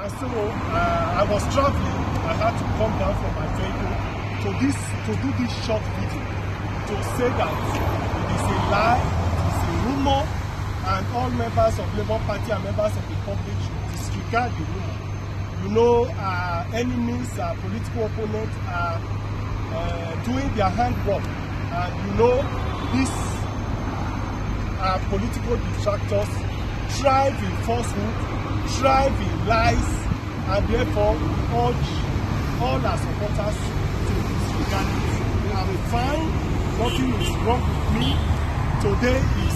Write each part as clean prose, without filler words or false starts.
And so I was traveling. I had to come down from my vehicle to do this short video to say that it is a lie, it is a rumor, and all members of Labour Party and members of the public should disregard the rumor. You know, enemies, political opponents are doing their handwork, and you know, these political detractors thrive in falsehood, thrive in lies, and therefore urge all our supporters to disregard it. I'm fine, nothing is wrong with me. Today is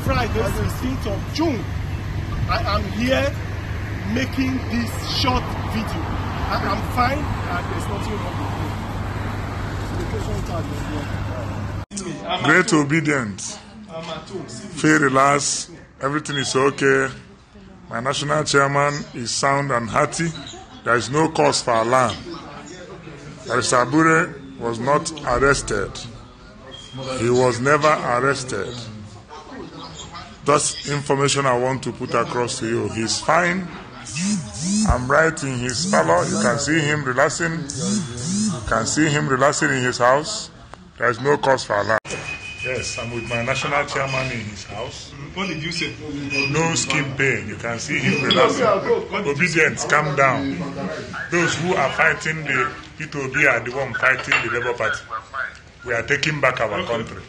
Friday, 16th of June. I am here making this short video. I am fine and there's nothing wrong with me. Great obedience. Feel relaxed. Everything is okay. My national chairman is sound and hearty. There is no cause for alarm. Julius Abure was not arrested. He was never arrested. That's information I want to put across to you. He's fine. I'm right in his parlor. You can see him relaxing. You can see him relaxing in his house. There is no cause for alarm. Yes, I'm with my national chairman in his house. What did you say? No skin pain. You can see him relaxing. Obedience, calm down. Those who are fighting the P2B are the one fighting the Labour Party. We are taking back our country.